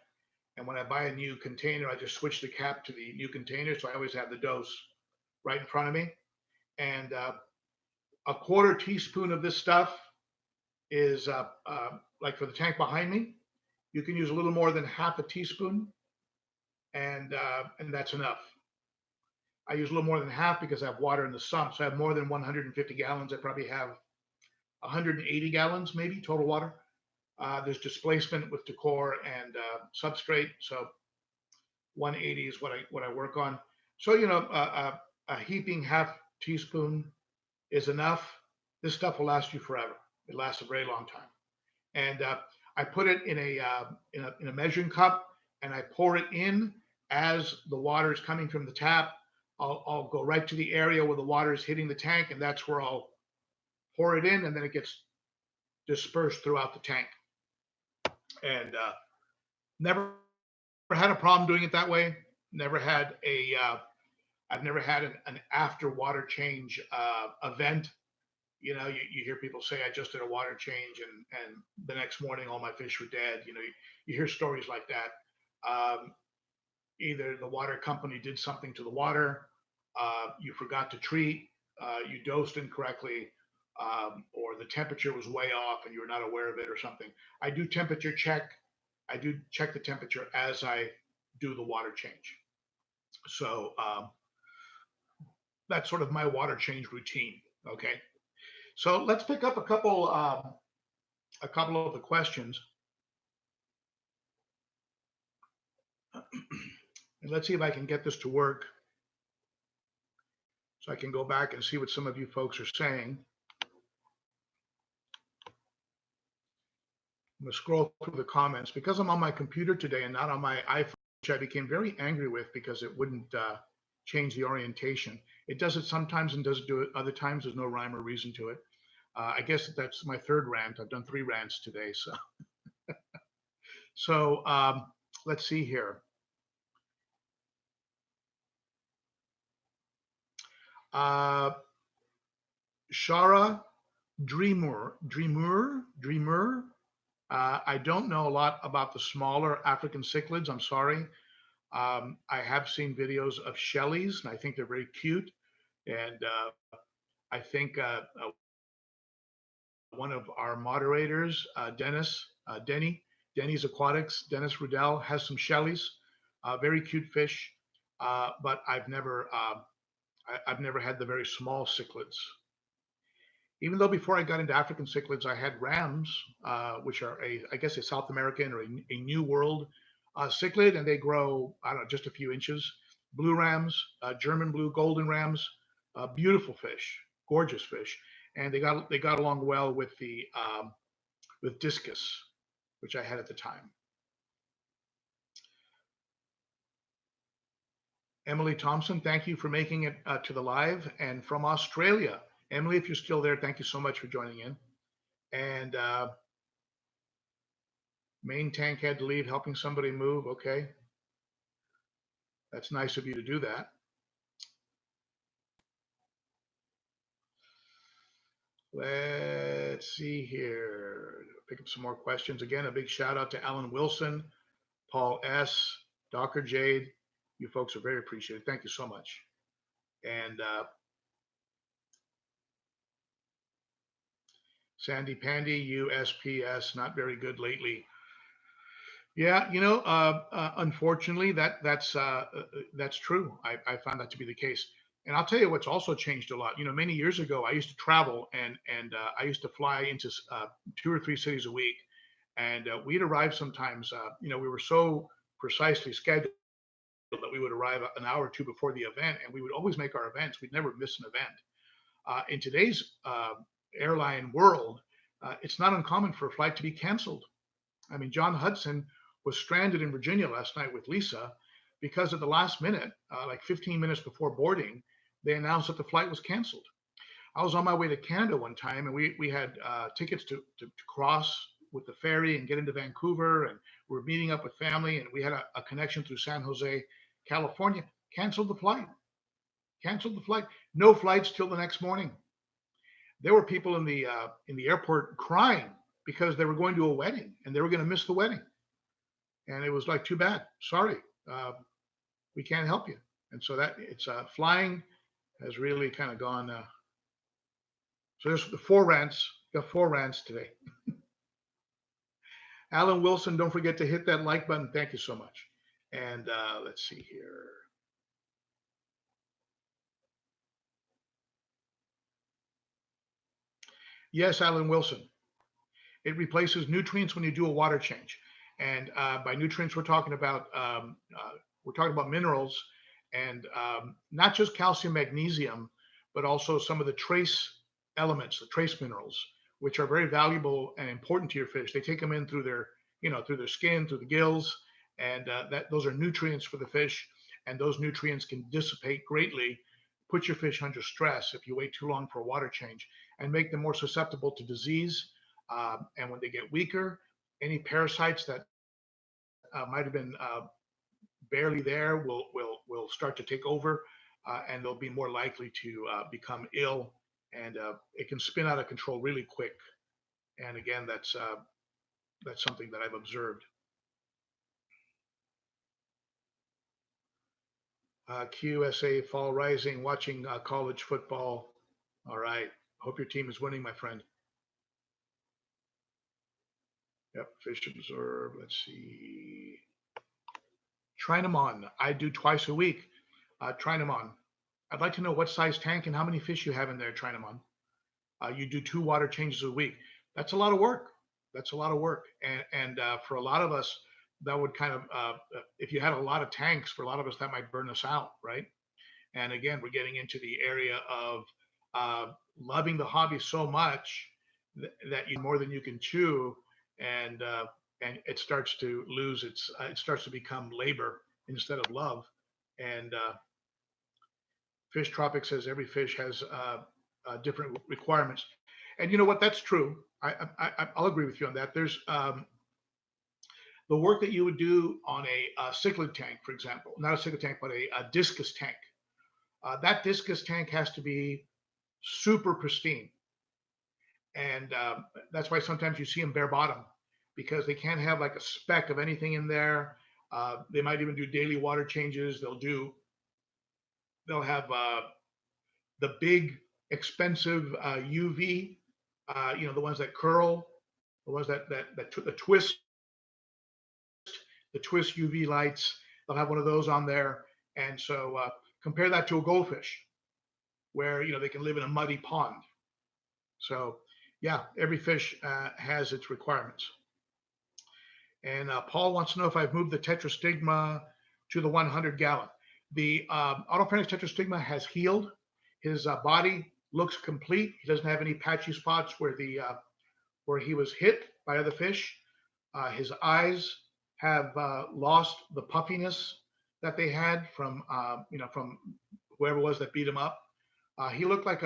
And when I buy a new container, I just switch the cap to the new container, so I always have the dose right in front of me. And a quarter teaspoon of this stuff is like for the tank behind me. You can use a little more than half a teaspoon, and that's enough. I use a little more than half because I have water in the sump, so I have more than 150 gallons. I probably have 180 gallons, maybe total water. There's displacement with decor and substrate, so 180 is what I work on. So a heaping half teaspoon is enough. This stuff will last you forever. It lasts a very long time. And I put it in a measuring cup, and I pour it in as the water is coming from the tap. I'll go right to the area where the water is hitting the tank, and that's where I'll pour it in, and then it gets dispersed throughout the tank. And never had a problem doing it that way. Never had I've never had an after water change event. You hear people say, I just did a water change and the next morning all my fish were dead. You hear stories like that. Either the water company did something to the water, you forgot to treat, you dosed incorrectly, or the temperature was way off and you were not aware of it or something. I do temperature check. I do check the temperature as I do the water change. So that's sort of my water change routine. Okay. So let's pick up a couple of the questions. And let's see if I can get this to work so I can go back and see what some of you folks are saying. I'm going to scroll through the comments. Because I'm on my computer today and not on my iPhone, which I became very angry with because it wouldn't change the orientation. It does it sometimes and doesn't do it other times. There's no rhyme or reason to it. I guess that's my third rant. I've done 3 rants today. So let's see here. Shara Dreamer. I don't know a lot about the smaller African cichlids. I'm sorry. I have seen videos of Shelleys, and I think they're very cute. And I think one of our moderators, Denny's Aquatics, Dennis Rudell, has some Shelleys, very cute fish. But I've never had the very small cichlids. Even though before I got into African cichlids, I had rams, which are I guess a South American or a New World cichlid, and they grow, I don't know, just a few inches. Blue rams, German blue, golden rams, beautiful fish, gorgeous fish, and they got along well with the with discus, which I had at the time. Emily Thompson, thank you for making it to the live, and from Australia. Emily, if you're still there, thank you so much for joining in. And main tank had to leave, helping somebody move. Okay. That's nice of you to do that. Let's see here. Pick up some more questions. Again, a big shout out to Alan Wilson, Paul S., Dr. Jade. You folks are very appreciated. Thank you so much. And Sandy Pandy, USPS, not very good lately. Yeah, unfortunately, that's true. I found that to be the case, and I'll tell you what's also changed a lot. Many years ago, I used to travel, and I used to fly into 2 or 3 cities a week, and we'd arrive sometimes. We were so precisely scheduled that we would arrive an hour or two before the event, and we would always make our events. We'd never miss an event. In today's airline world, it's not uncommon for a flight to be canceled. I mean, John Hudson was stranded in Virginia last night with Lisa because at the last minute, like 15 minutes before boarding, they announced that the flight was canceled. I was on my way to Canada one time, and we had tickets to cross with the ferry and get into Vancouver, and we were meeting up with family, and we had a connection through San Jose, California. Canceled the flight. Canceled the flight. No flights till the next morning. There were people in the airport crying because they were going to a wedding and they were going to miss the wedding, and it was like, too bad. Sorry, uh, we can't help you. And so that it's flying has really kind of gone. So there's the four rants. Got four rants today. Alan Wilson, don't forget to hit that like button. Thank you so much. And let's see here. Yes, Alan Wilson. It replaces nutrients when you do a water change. And by nutrients, we're talking about minerals, and not just calcium, magnesium, but also some of the trace elements, the trace minerals, which are very valuable and important to your fish. They take them in through their skin, through the gills, and those are nutrients for the fish. And those nutrients can dissipate greatly, put your fish under stress if you wait too long for a water change, and make them more susceptible to disease. And when they get weaker, any parasites that might have been barely there will start to take over, and they'll be more likely to become ill, and it can spin out of control really quick. And again, that's something that I've observed. QSA Fall Rising, watching college football. All right. Hope your team is winning, my friend. Yep. Fish Observe. Let's see. Trying them on. I do twice a week. Trying them on. I'd like to know what size tank and how many fish you have in there trying them on. You do 2 water changes a week. That's a lot of work. That's a lot of work. And for a lot of us, that would kind of, if you had a lot of tanks, for a lot of us, that might burn us out, right? And again, we're getting into the area of loving the hobby so much that you more than you can chew, and it starts to lose it starts to become labor instead of love. And Fish Tropic says every fish has different requirements, and you know what? That's true. I'll agree with you on that. There's the work that you would do on a cichlid tank, for example, not a cichlid tank, but a discus tank. That discus tank has to be super pristine, and that's why sometimes you see them bare bottom, because they can't have like a speck of anything in there. They might even do daily water changes. They'll have the big expensive UV, the ones that curl, the ones that the twist UV lights. They'll have one of those on there, and so compare that to a goldfish, where they can live in a muddy pond. So yeah, every fish has its requirements. And Paul wants to know if I've moved the tetrastigma to the 100 gallon. The autopharynx tetrastigma has healed. His body looks complete. He doesn't have any patchy spots where he was hit by other fish. His eyes have lost the puffiness that they had from whoever it was that beat him up. He looked like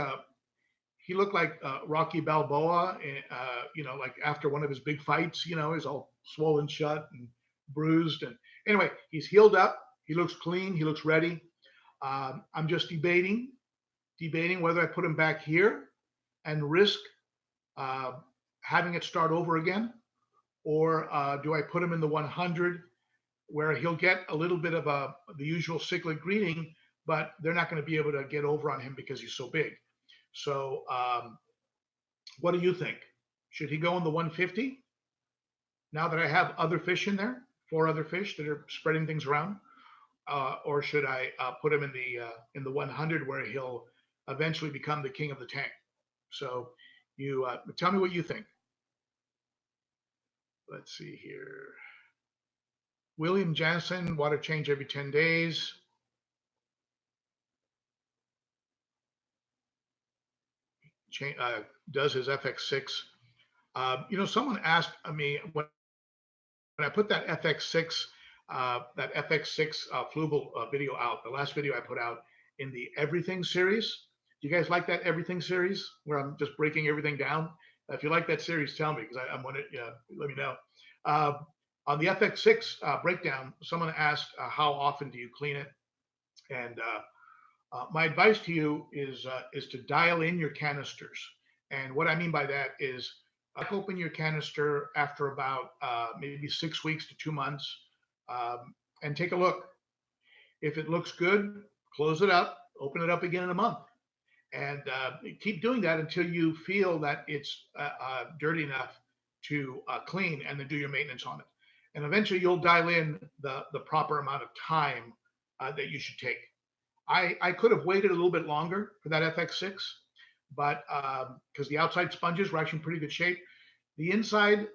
Rocky Balboa, like after one of his big fights. He's all swollen shut and bruised. And anyway, he's healed up. He looks clean. He looks ready. I'm just debating whether I put him back here and risk having it start over again, or do I put him in the 100 where he'll get a little bit of the usual cichlid greeting, but they're not going to be able to get over on him because he's so big. So what do you think? Should he go in the 150 now that I have other fish in there? 4 other fish that are spreading things around, or should I put him in the 100 where he'll eventually become the king of the tank? So you tell me what you think. Let's see here. William Jansen, water change every 10 days. Does his FX6. Someone asked me when I put that FX6 Flugel video out, the last video I put out in the Everything series. Do you guys like that Everything series where I'm just breaking everything down? If you like that series, tell me, because I'm going to let me know. On the FX6 breakdown, someone asked how often do you clean it, and my advice to you is to dial in your canisters. And what I mean by that is open your canister after about maybe 6 weeks to 2 months, and take a look. If it looks good, close it up, open it up again in a month, and keep doing that until you feel that it's dirty enough to clean, and then do your maintenance on it. And eventually you'll dial in the proper amount of time that you should take. I could have waited a little bit longer for that FX6, but because the outside sponges were actually in pretty good shape. The inside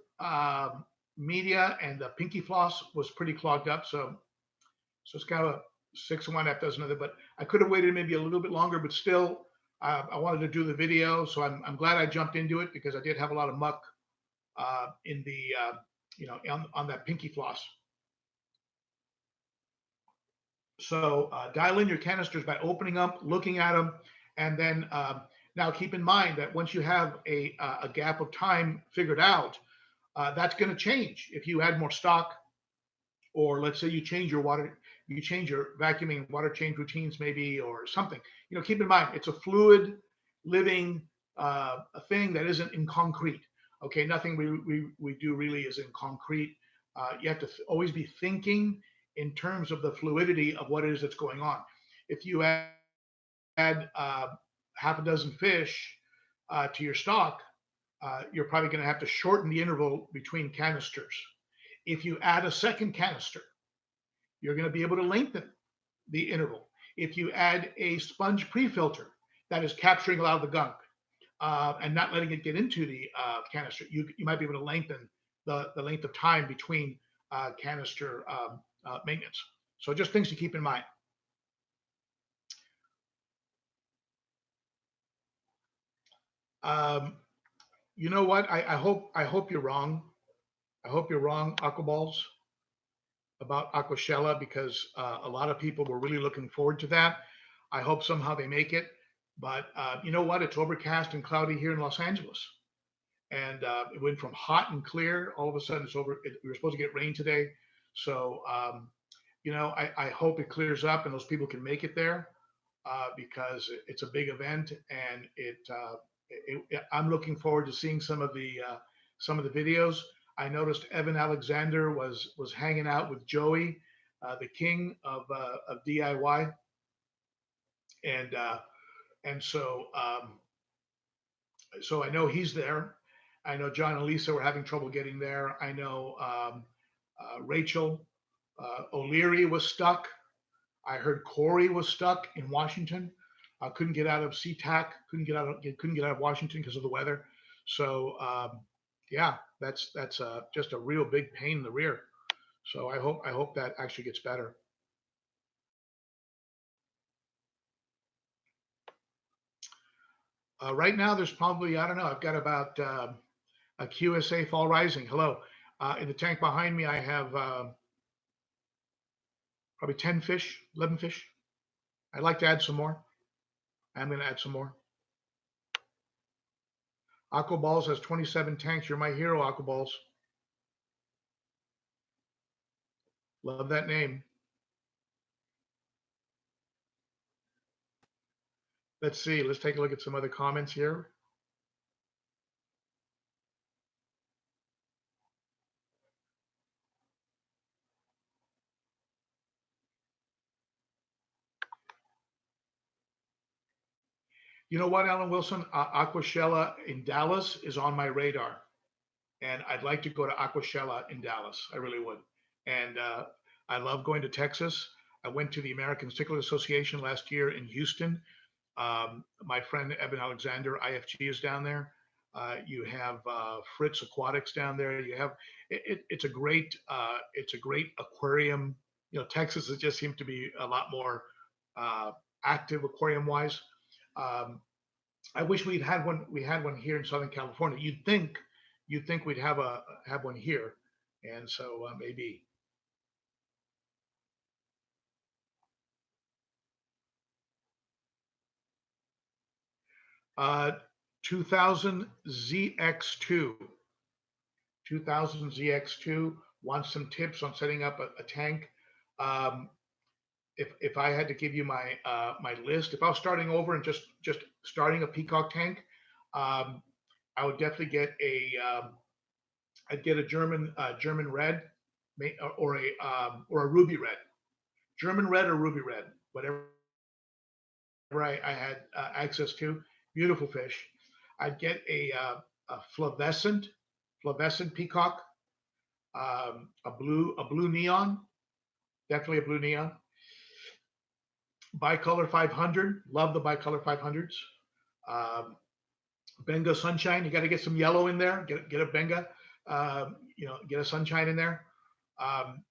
media and the pinky floss was pretty clogged up. So it's kind of a 6 of one, half dozen of it. But I could have waited maybe a little bit longer, but still, I wanted to do the video. So I'm glad I jumped into it, because I did have a lot of muck in the, on that pinky floss. So dial in your canisters by opening up, looking at them, and then now keep in mind that once you have a gap of time figured out, that's going to change. If you add more stock, or let's say you change your vacuuming water change routines maybe, or something, keep in mind it's a fluid living a thing that isn't in concrete. Okay, nothing we do really is in concrete. You have to always be thinking in terms of the fluidity of what it is that's going on. If you add half a dozen fish to your stock, you're probably going to have to shorten the interval between canisters. If you add a second canister, you're going to be able to lengthen the interval. If you add a sponge pre-filter that is capturing a lot of the gunk and not letting it get into the canister, you might be able to lengthen the length of time between canister maintenance. So just things to keep in mind. You know what? I hope you're wrong. I hope you're wrong, Aquaballs, about Aquashella, because a lot of people were really looking forward to that. I hope somehow they make it. But you know what? It's overcast and cloudy here in Los Angeles. And it went from hot and clear. All of a sudden, we were supposed to get rain today. So, I hope it clears up and those people can make it there, because it's a big event, and I'm looking forward to seeing some of the videos. I noticed Evan Alexander was hanging out with Joey, the king of DIY, and so I know he's there. I know John and Lisa were having trouble getting there. I know Rachel O'Leary was stuck. I heard Corey was stuck in Washington. Couldn't get out of SeaTac. Couldn't get out of Washington because of the weather. So yeah, that's just a real big pain in the rear. So I hope that actually gets better. Right now, there's probably, I don't know, I've got about a QSA Fall Rising. Hello. In the tank behind me, I have probably 10 fish, 11 fish. I'd like to add some more. I'm going to add some more. Aquaballs has 27 tanks. You're my hero, Aquaballs. Love that name. Let's see. Let's take a look at some other comments here. You know what, Alan Wilson? Aquashella in Dallas is on my radar. And I'd like to go to Aquashella in Dallas. I really would. and I love going to Texas. I went to the American Cichlid Association last year in Houston. My friend Evan Alexander, IFG, is down there. You have Fritz Aquatics down there. You have it's a great aquarium. Texas just seems to be a lot more active aquarium wise. Um, I wish we'd had one. We had one here in Southern California. You'd think we'd have one here, and so maybe. 2000 ZX2. 2000 ZX2 wants some tips on setting up a tank. Um, if I had to give you my my list, if I was starting over and just starting a peacock tank, um, I would definitely get I'd get a German red, or a ruby red, German red or ruby red, whatever I had access to. Beautiful fish. I'd get a flavescent peacock, a blue neon, definitely a blue neon. Bicolor 500, love the bicolor 500s. Um, Benga sunshine, you got to get some yellow in there. Get a Benga, get a sunshine in there. Um,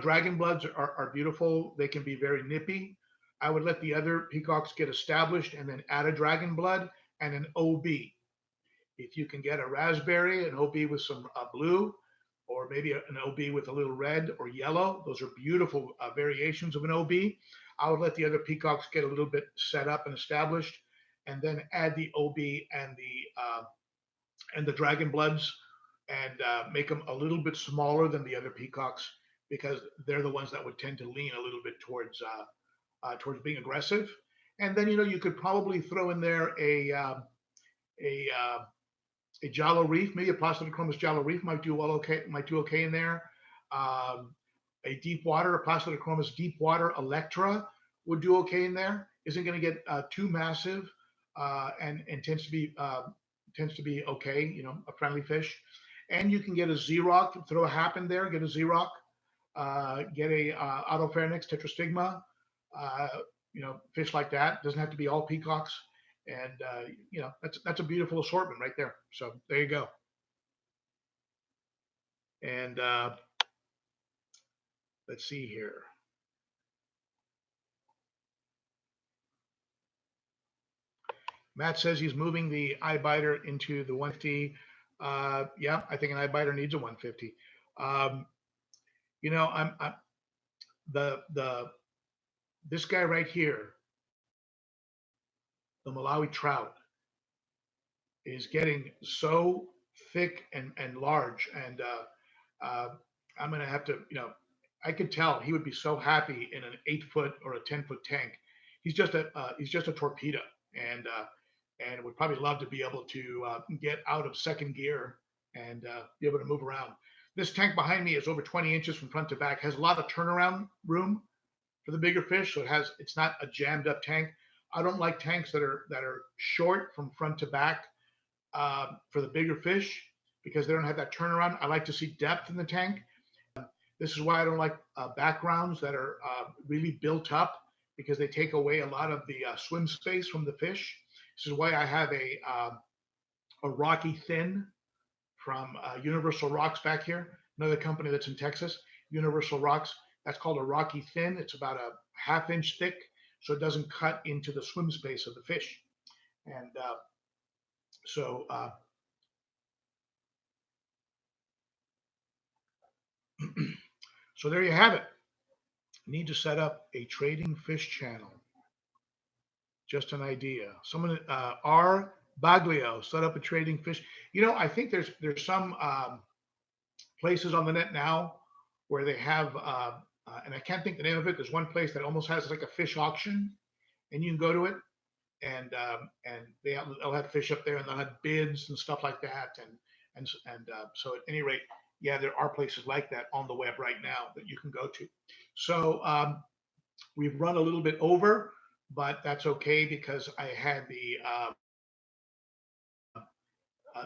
Dragon bloods are beautiful. They can be very nippy. I would let the other peacocks get established and then add a dragon blood and an OB. If you can get a raspberry, an OB with some blue, or maybe an OB with a little red or yellow, those are beautiful variations of an OB. I would let the other peacocks get a little bit set up and established, and then add the OB and the dragon bloods, and make them a little bit smaller than the other peacocks, because they're the ones that would tend to lean a little bit towards being aggressive. And then you could probably throw in there a Jalo Reef, maybe a Plastidochromos Jalo Reef might do okay in there. A deep water, a Plastidochromos deep water Electra would do okay in there. Isn't going to get too massive, and tends to be okay, a friendly fish. And you can get a Z-Rock, throw a hap in there, get a Z-Rock, get a Autopharynx tetrastigma, fish like that. Doesn't have to be all peacocks. And that's a beautiful assortment right there. So there you go. And let's see here. Matt says he's moving the eye biter into the 150. Yeah, I think an eye biter needs a 150. I'm this guy right here, the Malawi trout, is getting so thick and large, and I'm gonna have to, I could tell he would be so happy in an 8-foot or a 10-foot tank. He's just a torpedo, and would probably love to be able to get out of second gear and be able to move around. This tank behind me is over 20 inches from front to back. Has a lot of turnaround room for the bigger fish, so it's not a jammed up tank. I don't like tanks that are short from front to back for the bigger fish, because they don't have that turnaround. I like to see depth in the tank. This is why I don't like backgrounds that are really built up, because they take away a lot of the swim space from the fish. This is why I have a Rocky Thin from Universal Rocks back here, another company that's in Texas, Universal Rocks. That's called a Rocky Thin. It's about a 1/2 inch thick, so it doesn't cut into the swim space of the fish. And so so there you have it. Need to set up a trading fish channel. Just an idea. Someone, R. Baglio, set up a trading fish. I think there's some places on the net now where they have, and I can't think the name of it. There's one place that almost has like a fish auction, and you can go to it, and they'll have fish up there, and they'll have bids and stuff like that, and so at any rate, yeah, there are places like that on the web right now that you can go to. So we've run a little bit over, but that's okay, because I had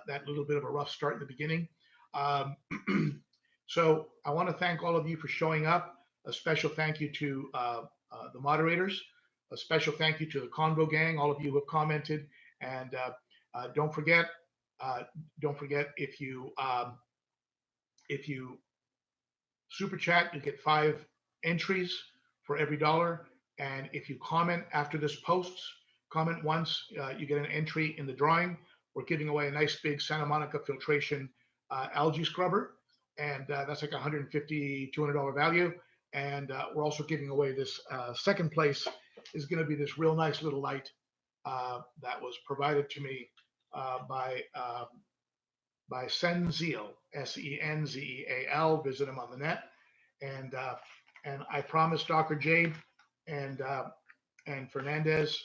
that little bit of a rough start in the beginning. So I want to thank all of you for showing up. A special thank you to the moderators. A special thank you to the Convo gang, all of you who have commented. And don't forget, if you super chat, you get 5 entries for every $1. And if you comment after this posts, comment once, you get an entry in the drawing. We're giving away a nice big Santa Monica filtration algae scrubber. And that's like $150, $200 value. And we're also giving away this second place is going to be this real nice little light that was provided to me by Senzeal, Senzeal. Visit him on the net. And I promised Dr. Jade and Fernandez,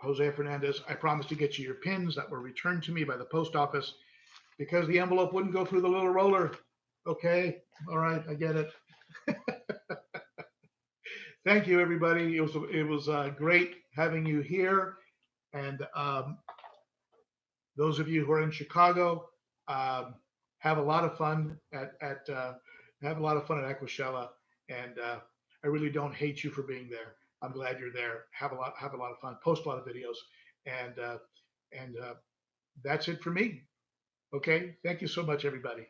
Jose Fernandez, I promised to get you your pins that were returned to me by the post office because the envelope wouldn't go through the little roller. Okay, all right, I get it. Thank you, everybody. It was great having you here, and those of you who are in Chicago, have a lot of fun at Aquashella, and I really don't hate you for being there. I'm glad you're there. Have a lot of fun. Post a lot of videos, and that's it for me. Okay, thank you so much, everybody.